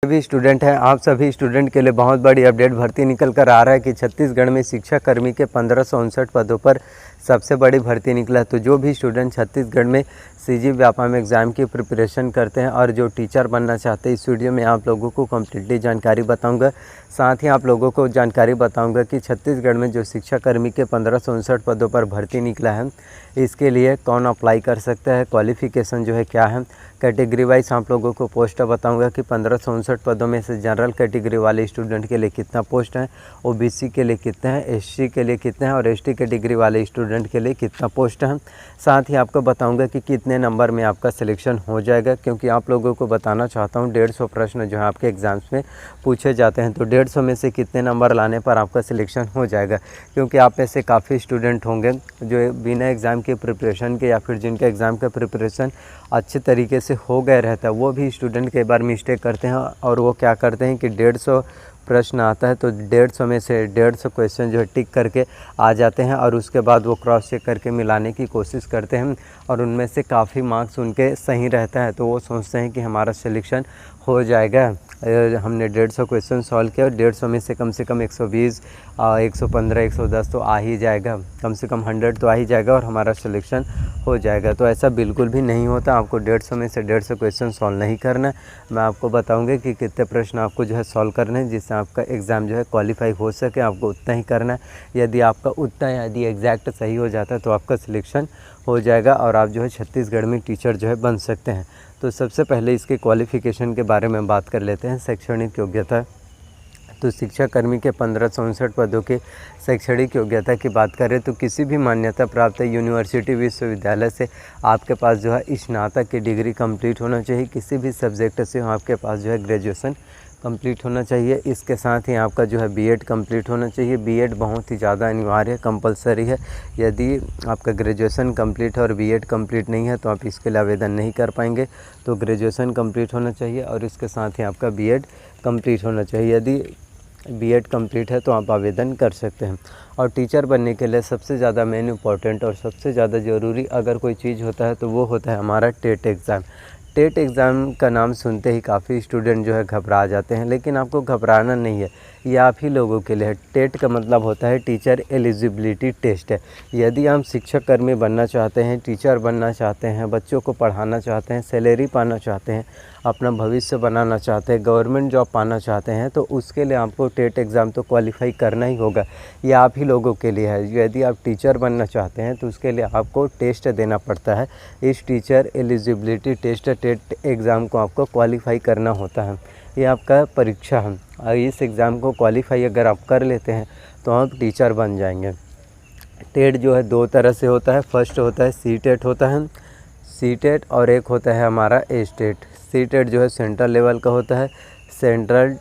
सभी स्टूडेंट हैं, आप सभी स्टूडेंट के लिए बहुत बड़ी अपडेट भर्ती निकल कर आ रहा है कि छत्तीसगढ़ में शिक्षा कर्मी के 1559 पदों पर सबसे बड़ी भर्ती निकला है। तो जो भी स्टूडेंट छत्तीसगढ़ में सीजी व्यापम एग्ज़ाम की प्रिपरेशन करते हैं और जो टीचर बनना चाहते हैं, इस वीडियो में आप लोगों को कम्प्लीटली जानकारी बताऊंगा। साथ ही आप लोगों को जानकारी बताऊंगा कि छत्तीसगढ़ में जो शिक्षा कर्मी के 1559 पदों पर भर्ती निकला है, इसके लिए कौन अप्लाई कर सकता है, क्वालिफ़िकेशन जो है क्या है, कैटेगरी वाइज आप लोगों को पोस्ट बताऊंगा कि 1559 पदों में से जनरल कैटेगरी वाले स्टूडेंट के लिए कितना पोस्ट है, ओबीसी के लिए कितने हैं, एससी के लिए कितने हैं और एसटी कैटेगरी वाले स्टूडेंट के लिए कितना पोस्ट है। साथ ही आपको बताऊंगा कि कितने नंबर में आपका सिलेक्शन हो जाएगा, क्योंकि आप लोगों को बताना चाहता हूं 150 प्रश्न जो है आपके एग्ज़ाम्स में पूछे जाते हैं। तो 150 में से कितने नंबर लाने पर आपका सिलेक्शन हो जाएगा, क्योंकि आप में से काफ़ी स्टूडेंट होंगे जो बिना एग्ज़ाम के प्रिपरेशन के या फिर जिनके एग्ज़ाम का प्रिपरेशन अच्छे तरीके से हो गया रहता है, वो भी स्टूडेंट कई बार मिस्टेक करते हैं और वो क्या करते हैं कि 150 प्रश्न आता है तो 150 में से 150 क्वेश्चन जो है टिक करके आ जाते हैं और उसके बाद वो क्रॉस चेक करके मिलाने की कोशिश करते हैं और उनमें से काफ़ी मार्क्स उनके सही रहता है, तो वो सोचते हैं कि हमारा सिलेक्शन हो जाएगा। हमने 150 क्वेश्चन सॉल्व किया और 150 में से कम 120, 115, 110 तो आ ही जाएगा, कम से कम 100 तो आ ही जाएगा और हमारा सिलेक्शन हो जाएगा। तो ऐसा बिल्कुल भी नहीं होता। आपको 150 में से 150 क्वेश्चन सॉल्व नहीं करना है। मैं आपको बताऊंगा कि कितने प्रश्न आपको जो है सॉल्व करने हैं जिससे आपका एग्ज़ाम जो है क्वालिफाई हो सके। आपको उतना ही करना है। यदि आपका उतना यदि एग्जैक्ट सही हो जाता है तो आपका सिलेक्शन हो जाएगा और आप जो है छत्तीसगढ़ में टीचर जो है बन सकते हैं। तो सबसे पहले इसके क्वालिफ़िकेशन के बारे में बात कर लेते हैं। शैक्षणिक योग्यता, तो शिक्षा कर्मी के 1559 पदों के शैक्षणिक योग्यता की बात करें तो किसी भी मान्यता प्राप्त यूनिवर्सिटी विश्वविद्यालय से आपके पास जो है स्नातक की डिग्री कंप्लीट होना चाहिए। किसी भी सब्जेक्ट से आपके पास जो है ग्रेजुएशन कंप्लीट होना चाहिए। इसके साथ ही आपका जो है बीएड कंप्लीट होना चाहिए। बीएड बहुत ही ज़्यादा अनिवार्य है, कंपलसरी है। यदि आपका ग्रेजुएशन कंप्लीट है और बीएड कंप्लीट नहीं है तो आप इसके लिए आवेदन नहीं कर पाएंगे। तो ग्रेजुएशन कंप्लीट होना चाहिए और इसके साथ ही आपका बीएड कंप्लीट होना चाहिए। यदि बीएड कंप्लीट है तो आप आवेदन कर सकते हैं। और टीचर बनने के लिए सबसे ज़्यादा मेन इम्पॉर्टेंट और सबसे ज़्यादा ज़रूरी अगर कोई चीज़ होता है तो वो होता है हमारा टेट एग्ज़ाम। टेट एग्ज़ाम का नाम सुनते ही काफ़ी स्टूडेंट जो है घबरा जाते हैं, लेकिन आपको घबराना नहीं है। ये आप ही लोगों के लिए है। टेट का मतलब होता है टीचर एलिजिबिलिटी टेस्ट है। यदि आप शिक्षक कर्मी बनना चाहते हैं, टीचर बनना चाहते हैं, बच्चों को पढ़ाना चाहते हैं, सैलरी पाना चाहते हैं, अपना भविष्य बनाना चाहते हैं, गवर्नमेंट जॉब पाना चाहते हैं, तो उसके लिए आपको टेट एग्ज़ाम तो क्वालिफाई करना ही होगा। ये आप ही लोगों के लिए है। यदि आप टीचर बनना चाहते हैं तो उसके लिए आपको टेस्ट देना पड़ता है। इस teacher eligibility test TET exam को आपको क्वालिफाई करना होता है। ये आपका परीक्षा है और इस एग्ज़ाम को क्वालिफाई अगर आप कर लेते हैं तो आप टीचर बन जाएंगे। टेट जो है दो तरह से होता है। फर्स्ट होता है सीटेट होता है, सीटेट, और एक होता है हमारा एस्टेट। सीटेट जो है सेंट्रल लेवल का होता है, सेंट्रल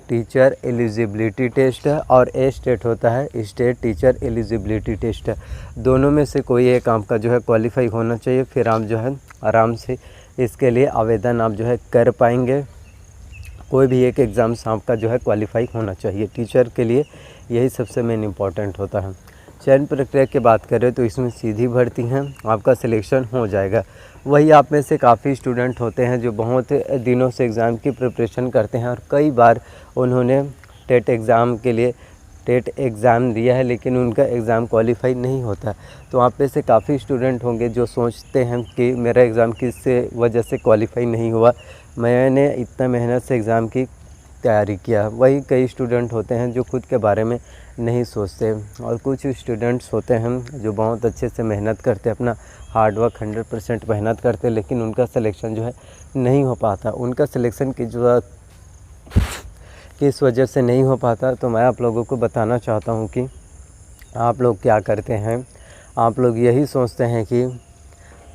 टीचर एलिजिबिलिटी टेस्ट है, और एस्टेट होता है स्टेट टीचर एलिजिबिलिटी टेस्ट है। दोनों में से कोई एक आपका जो है क्वालिफाई होना चाहिए, फिर आप जो है आराम से इसके लिए आवेदन आप जो है कर पाएंगे। कोई भी एक एग्ज़ाम से आपका जो है क्वालिफाई होना चाहिए। टीचर के लिए यही सबसे मेन इम्पॉर्टेंट होता है। चयन प्रक्रिया की बात करें तो इसमें सीधी भर्ती है, आपका सिलेक्शन हो जाएगा। वही आप में से काफ़ी स्टूडेंट होते हैं जो बहुत दिनों से एग्ज़ाम की प्रिपरेशन करते हैं और कई बार उन्होंने टेट एग्ज़ाम के लिए टेट एग्ज़ाम दिया है लेकिन उनका एग्ज़ाम क्वालिफाई नहीं होता। तो आप में से काफ़ी स्टूडेंट होंगे जो सोचते हैं कि मेरा एग्ज़ाम किस वजह से क्वालिफाई नहीं हुआ, मैंने इतना मेहनत से एग्ज़ाम की तैयारी किया। वही कई स्टूडेंट होते हैं जो खुद के बारे में नहीं सोचते और कुछ स्टूडेंट्स होते हैं जो बहुत अच्छे से मेहनत करते हैं, अपना हार्डवर्क 100% मेहनत करते हैं, लेकिन उनका सिलेक्शन जो है नहीं हो पाता। उनका सिलेक्शन की जो किस वजह से नहीं हो पाता, तो मैं आप लोगों को बताना चाहता हूँ कि आप लोग क्या करते हैं। आप लोग यही सोचते हैं कि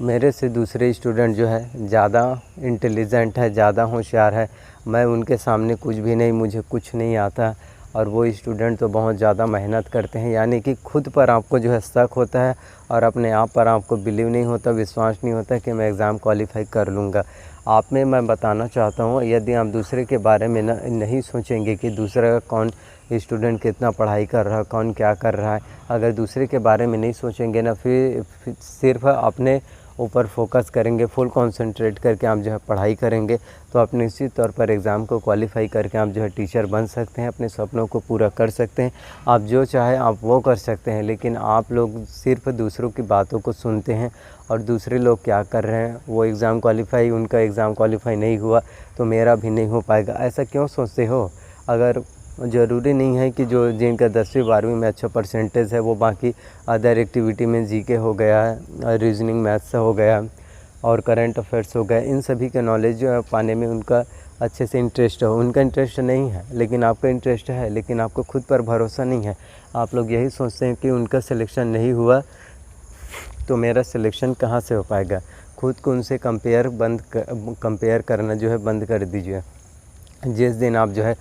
मेरे से दूसरे स्टूडेंट जो है ज़्यादा इंटेलिजेंट है, ज़्यादा होशियार है, मैं उनके सामने कुछ भी नहीं, मुझे कुछ नहीं आता, और वो स्टूडेंट तो बहुत ज़्यादा मेहनत करते हैं। यानी कि खुद पर आपको जो है शक होता है और अपने आप पर आपको बिलीव नहीं होता, विश्वास नहीं होता कि मैं एग्ज़ाम क्वालिफाई कर लूँगा। आप में मैं बताना चाहता हूँ, यदि आप दूसरे के बारे में नहीं सोचेंगे कि दूसरा कौन स्टूडेंट कितना पढ़ाई कर रहा है, कौन क्या कर रहा है, अगर दूसरे के बारे में नहीं सोचेंगे ना, फिर सिर्फ अपने ऊपर फोकस करेंगे, फुल कंसंट्रेट करके आप जो है पढ़ाई करेंगे तो आप निश्चित तौर पर एग्ज़ाम को क्वालिफाई करके आप जो है टीचर बन सकते हैं, अपने सपनों को पूरा कर सकते हैं। आप जो चाहे आप वो कर सकते हैं, लेकिन आप लोग सिर्फ दूसरों की बातों को सुनते हैं और दूसरे लोग क्या कर रहे हैं, वो एग्ज़ाम क्वालिफाई, उनका एग्ज़ाम क्वालिफाई नहीं हुआ तो मेरा भी नहीं हो पाएगा, ऐसा क्यों सोचते हो? अगर ज़रूरी नहीं है कि जो जिनका 10वीं 12वीं में अच्छा परसेंटेज है वो बाकी अदर एक्टिविटी में जीके हो गया, रीजनिंग मैथ्स हो गया और करंट अफेयर्स हो गया, इन सभी के नॉलेज पाने में उनका अच्छे से इंटरेस्ट हो। उनका इंटरेस्ट नहीं है लेकिन आपका इंटरेस्ट है, लेकिन आपको खुद पर भरोसा नहीं है। आप लोग यही सोचते हैं कि उनका सिलेक्शन नहीं हुआ तो मेरा सिलेक्शन कहाँ से हो पाएगा। खुद को उनसे कंपेयर करना जो है बंद कर दीजिए। जिस दिन आप जो है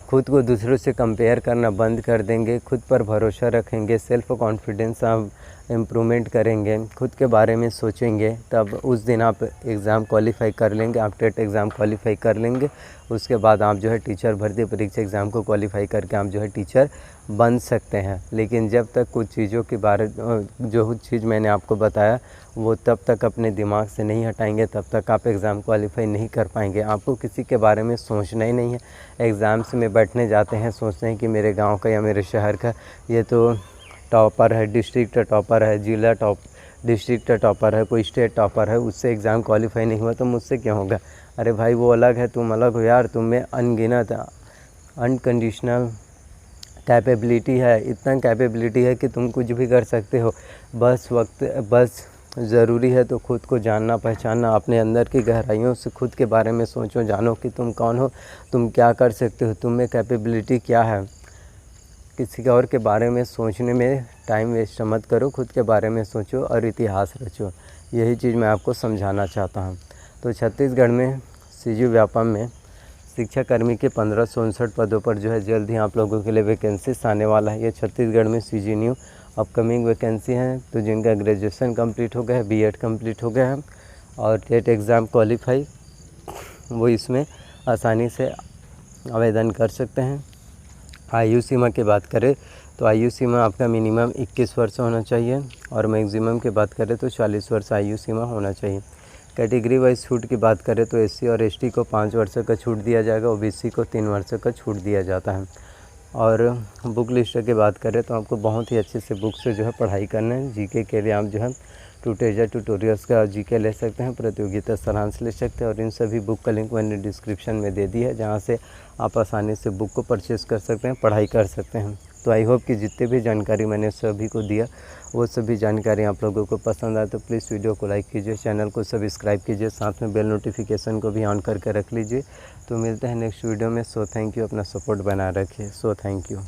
खुद को दूसरों से कंपेयर करना बंद कर देंगे, खुद पर भरोसा रखेंगे, सेल्फ़ कॉन्फिडेंस आप इम्प्रूवमेंट करेंगे, खुद के बारे में सोचेंगे, तब उस दिन आप एग्ज़ाम क्वालिफ़ाई कर लेंगे, आप टेट एग्ज़ाम क्वालिफ़ाई कर लेंगे। उसके बाद आप जो है टीचर भर्ती परीक्षा एग्ज़ाम को क्वालिफ़ाई करके आप जो है टीचर बन सकते हैं। लेकिन जब तक कुछ चीज़ों के बारे जो चीज़ मैंने आपको बताया वो तब तक अपने दिमाग से नहीं हटाएंगे तब तक आप एग्ज़ाम क्वालिफ़ाई नहीं कर पाएंगे। आपको किसी के बारे में सोचना ही नहीं है। एग्ज़ाम्स में बैठने जाते हैं, सोचते हैं कि मेरे गांव का या मेरे शहर का ये तो टॉपर है, डिस्ट्रिक्ट टॉपर है, जिला डिस्ट्रिक्ट टॉपर है, कोई स्टेट टॉपर है, उससे एग्ज़ाम क्वालिफ़ाई नहीं हुआ तो मुझसे क्यों होगा। अरे भाई वो अलग है, तुम अलग हो यार। तुम में अनगिनत अनकंडीशनल कैपेबिलिटी है, इतना कैपेबिलिटी है कि तुम कुछ भी कर सकते हो। बस ज़रूरी है तो खुद को जानना, पहचानना, अपने अंदर की गहराइयों से खुद के बारे में सोचो, जानो कि तुम कौन हो, तुम क्या कर सकते हो, तुम में कैपेबिलिटी क्या है। किसी और के बारे में सोचने में टाइम वेस्ट मत करो, खुद के बारे में सोचो और इतिहास रचो। यही चीज़ मैं आपको समझाना चाहता हूँ। तो छत्तीसगढ़ में सीजी व्यापम में शिक्षाकर्मी के 1559 पदों पर जो है जल्द ही आप लोगों के लिए वैकेंसीज आने वाला है। ये छत्तीसगढ़ में सीजी न्यू अपकमिंग वैकेंसी हैं। तो जिनका ग्रेजुएशन कंप्लीट हो गया है, बीएड कंप्लीट हो गया है और टेट एग्ज़ाम क्वालिफाई, वो इसमें आसानी से आवेदन कर सकते हैं। आयु सीमा की बात करें तो आयु सीमा आपका मिनिमम 21 वर्ष होना चाहिए और मैक्सिमम की बात करें तो 40 वर्ष आयु सीमा होना चाहिए। कैटेगरी वाइज छूट की बात करें तो एससी और एसटी को 5 वर्ष का छूट दिया जाएगा, ओबीसी को 3 वर्ष का छूट दिया जाता है। और बुक लिस्ट की बात करें तो आपको बहुत ही अच्छे से बुक से जो है पढ़ाई करना है। जीके के लिए आप जो है टूटेजा ट्यूटोरियल्स का जीके ले सकते हैं, प्रतियोगिता सारांश ले सकते हैं और इन सभी बुक का लिंक मैंने डिस्क्रिप्शन में दे दी है, जहां से आप आसानी से बुक को परचेज़ कर सकते हैं, पढ़ाई कर सकते हैं। तो आई होप कि जितने भी जानकारी मैंने सभी को दिया वो सभी जानकारी आप लोगों को पसंद आए तो प्लीज़ वीडियो को लाइक कीजिए, चैनल को सब्सक्राइब कीजिए, साथ में बेल नोटिफिकेशन को भी ऑन करके रख लीजिए। तो मिलते हैं नेक्स्ट वीडियो में। सो थैंक यू, अपना सपोर्ट बनाए रखिए। So thank you.